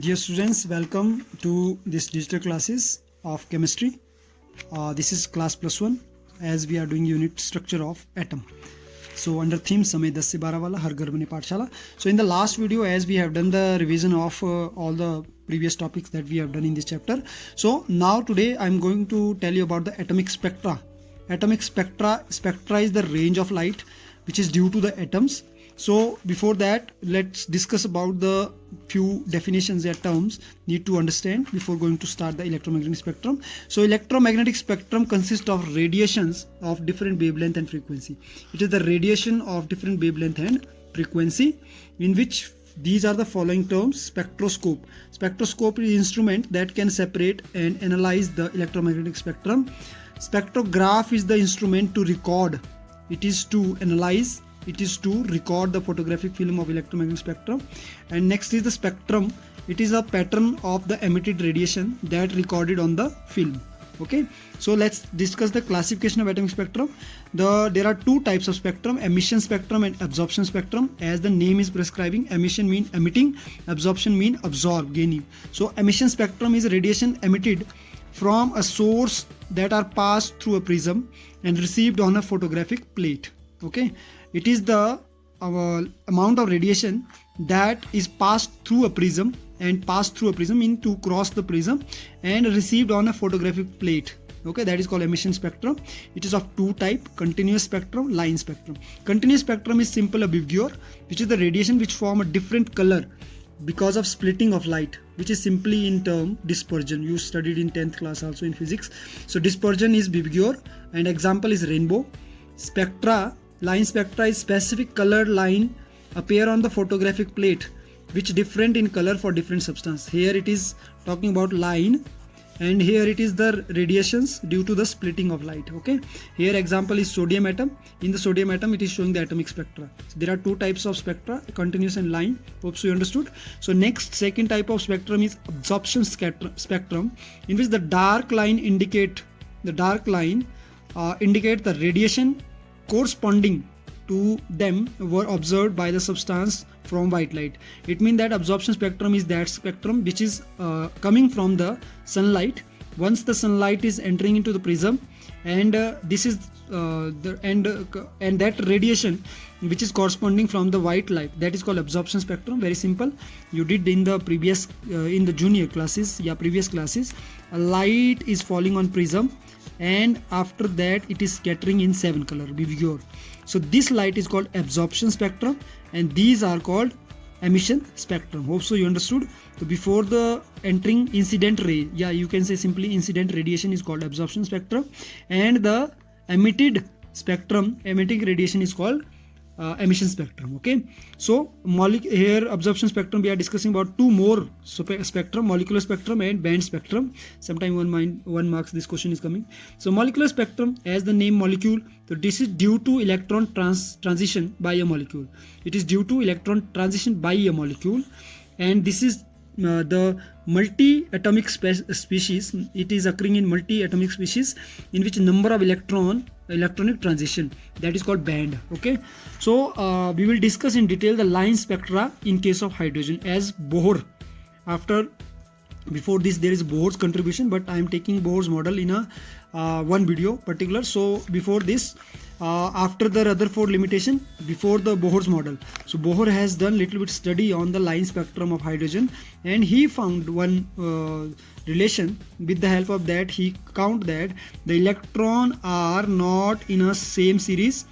Dear students, welcome to this digital classes of chemistry. This is class plus one as we are doing unit structure of atom. So under theme समय 10 से 12 वाला हर घर बने पाठशाला. So in the last video, as we have done the revision of all the previous topics that we have done in this chapter. So now today I am going to tell you about the atomic spectra. Atomic spectra is the range of light which is due to the atoms. So before that, let's discuss about the few definitions or terms need to understand before going to start the electromagnetic spectrum. So electromagnetic spectrum consists of radiations of different wavelength and frequency. It is the radiation of different wavelength and frequency, in which these are the following terms. Spectroscope. Spectroscope is an instrument that can separate and analyze the electromagnetic spectrum. Spectrograph is the instrument to record. It is to analyze. It is to record the photographic film of electromagnetic spectrum. And next is the spectrum. It is a pattern of the emitted radiation that recorded on the film. Okay, so let's discuss the classification of atomic spectrum. There are two types of spectrum: emission spectrum and absorption spectrum. As the name is prescribing, emission mean emitting, absorption mean absorb, gaining. So emission spectrum is radiation emitted from a source that are passed through a prism and received on a photographic plate. Okay, it is the amount of radiation that is passed through a prism mean to cross the prism and received on a photographic plate. Okay, that is called emission spectrum. It is of two type: continuous spectrum, line spectrum. Continuous spectrum is simple behavior, which is the radiation which form a different color because of splitting of light, which is simply in term dispersion. You studied in 10th class also in physics. So dispersion is behavior, and example is rainbow. Spectra, line spectra is specific colored line appear on the photographic plate which different in color for different substance. Here it is talking about line, and here it is the radiations due to the splitting of light. Okay, here example is sodium atom. In the sodium atom it is showing the atomic spectra. So there are two types of spectra, continuous and line. Hope so you understood. So next, second type of spectrum is absorption spectrum, in which the dark line indicate the radiation corresponding to them were observed by the substance from white light. It means that absorption spectrum is that spectrum which is coming from the sunlight. Once the sunlight is entering into the prism, and this is and that radiation which is corresponding from the white light, that is called absorption spectrum. Very simple. You did in the previous in the junior classes, previous classes. A light is falling on prism, and after that it is scattering in 7 color behavior. So this light is called absorption spectrum, and these are called emission spectrum. Hope so you understood. So before the entering incident ray, you can say simply incident radiation is called absorption spectrum, and the emitted radiation is called emission spectrum. Okay, so here absorption spectrum we are discussing about two more spectrum: molecular spectrum and band spectrum. Sometime one marks this question is coming. So molecular spectrum, as the name molecule, so this is due to electron transition by a molecule. It is due to electron transition by a molecule, and this is the multi-atomic species. It is occurring in multi-atomic species in which number of electronic transition, that is called band. Okay, so we will discuss in detail the line spectra in case of hydrogen as Bohr. Before this there is Bohr's contribution, but I am taking Bohr's model in a one video particular. So before this, after the Rutherford limitation, before the Bohr's model, so Bohr has done little bit study on the line spectrum of hydrogen, and he found one relation. With the help of that, he count that the electron are not in a same series.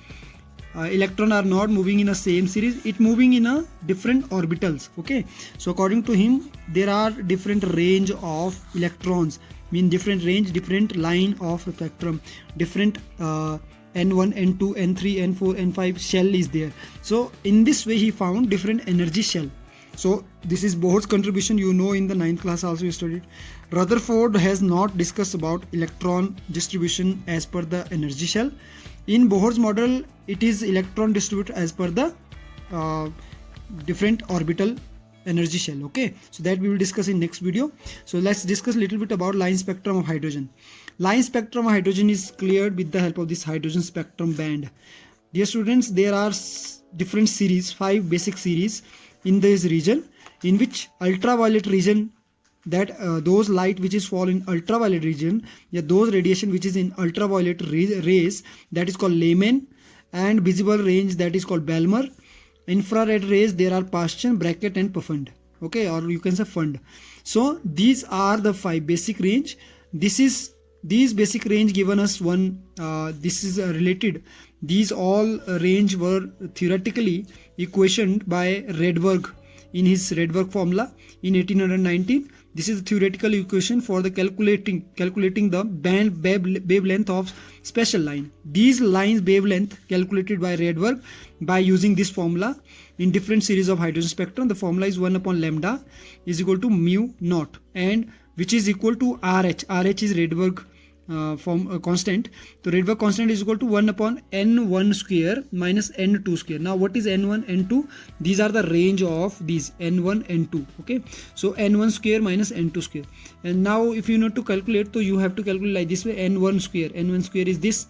Electron are not moving in a same series, it moving in a different orbitals. Okay, so according to him, there are different range of electrons, mean different range, different line of spectrum, different n1, n2, n3, n4, n5 shell is there. So in this way he found different energy shell. So this is Bohr's contribution. You know, in the 9th class also you studied. Rutherford has not discussed about electron distribution as per the energy shell. In Bohr's model, it is electron distributed as per the different orbital energy shell. Okay, so that we will discuss in next video. So let's discuss a little bit about line spectrum of hydrogen. Line spectrum of hydrogen is cleared with the help of this hydrogen spectrum band. Dear students, there are different series, 5 basic series in this region. in which ultraviolet region, that those light which is fall in ultraviolet region, those radiation which is in ultraviolet rays, that is called Lyman, and visible range, that is called Balmer. Infrared rays, there are Paschen, bracket and Pfund, okay, or you can say Fund. So these are the 5 basic range. These basic range given us one, this is related, these all range were theoretically equationed by Rydberg in his Rydberg formula in 1819. This is the theoretical equation for the calculating the wavelength of special line. These lines wavelength calculated by Rydberg by using this formula in different series of hydrogen spectrum. The formula is 1 upon lambda is equal to mu naught, and which is equal to RH. RH is Rydberg constant. So Rydberg constant is equal to 1 upon n1 square minus n2 square. Now what is n1, n2? These are the range of these n1, n2. Okay, so n1 square minus n2 square. And now if you need to calculate, so you have to calculate like this way: n1 square is this,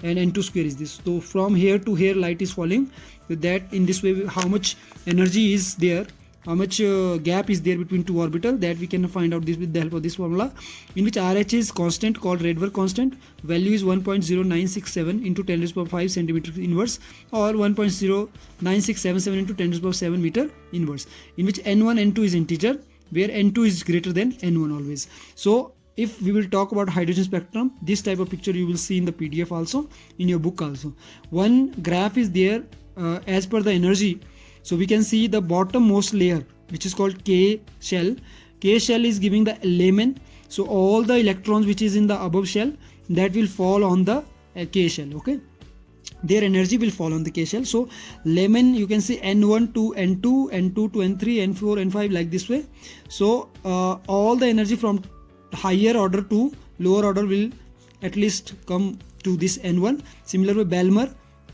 and n2 square is this. So from here to here light is falling. So that in this way, how much energy is there, how much gap is there between two orbitals, that we can find out this with the help of this formula, in which RH is constant called Rydberg constant. Value is 1.0967 into 10 to the power 5 centimeter inverse, or 1.09677 into 10 to the power 7 meter inverse, in which n1, n2 is integer, where n2 is greater than n1 always. So if we will talk about hydrogen spectrum, this type of picture you will see in the PDF also, in your book also. One graph is there as per the energy. So we can see the bottommost layer, which is called K shell. K shell is giving the Lyman. So all the electrons which is in the above shell, that will fall on the K shell. Okay, their energy will fall on the K shell. So Lyman, you can see N1 to N2, N2 to N3, N4, N5, like this way. So all the energy from higher order to lower order will at least come to this N1. Similarly, Balmer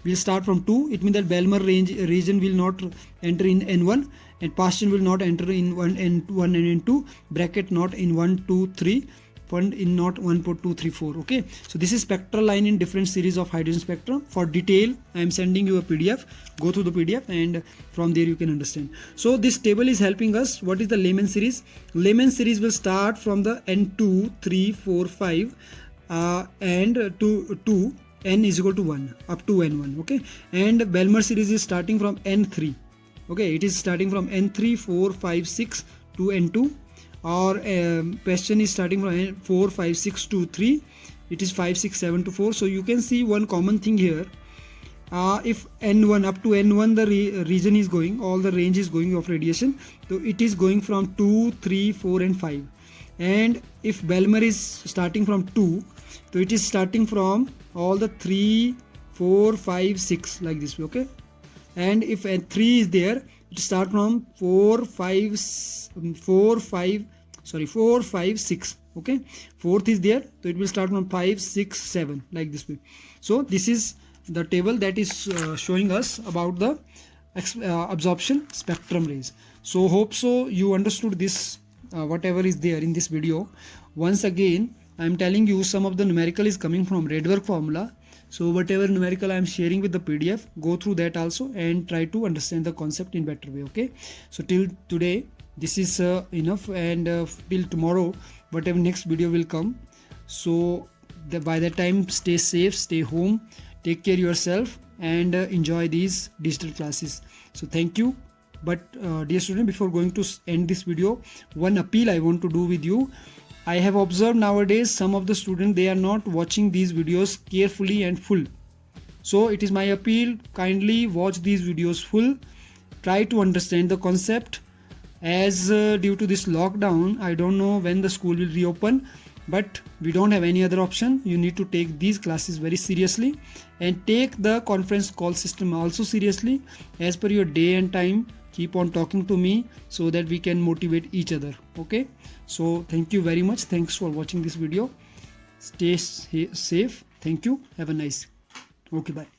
will start from 2. It means that Balmer region will not enter in N1, and Paschen will not enter in 1 and N2, bracket not in 1, 2, 3, Fund in not 1, 2, 3, 4. Okay, so this is spectral line in different series of hydrogen spectrum. For detail, I am sending you a PDF. Go through the PDF, and from there you can understand. So this table is helping us. What is the Lyman series? Lyman series will start from the N2, 3, 4, 5 and 2 n is equal to 1 up to n1. Okay, and Balmer series is starting from n3. Okay, it is starting from n3, 4, 5, 6 to n2, or Paschen is starting from 4, 5, 6 to 3. It is 5, 6, 7 to 4. So you can see one common thing here. If n1 up to n1 the region is going, all the range is going of radiation, so it is going from 2, 3, 4 and 5. And if Balmer is starting from 2, so it is starting from all the 3, 4, 5, 6, like this way. Okay, and if 3 is there, it start from 4, 5, 6. Okay, 4th is there, so it will start from 5, 6, 7, like this way. So this is the table that is showing us about the absorption spectrum rays. So hope so you understood this, whatever is there in this video. Once again, I am telling you some of the numerical is coming from Rydberg formula. So whatever numerical I am sharing with the PDF, go through that also and try to understand the concept in better way. Okay, so till today this is enough, and till tomorrow whatever next video will come. So by that time, stay safe, stay home, take care yourself, and enjoy these digital classes. So thank you. But dear student, before going to end this video, one appeal I want to do with you. I have observed nowadays some of the students, they are not watching these videos carefully and full. So it is my appeal, kindly watch these videos full. Try to understand the concept. As due to this lockdown, I don't know when the school will reopen, but we don't have any other option. You need to take these classes very seriously, and take the conference call system also seriously. As per your day and time, keep on talking to me so that we can motivate each other. Okay, so thank you very much. Thanks for watching this video. Stay safe. Thank you. Have a nice. Okay, bye.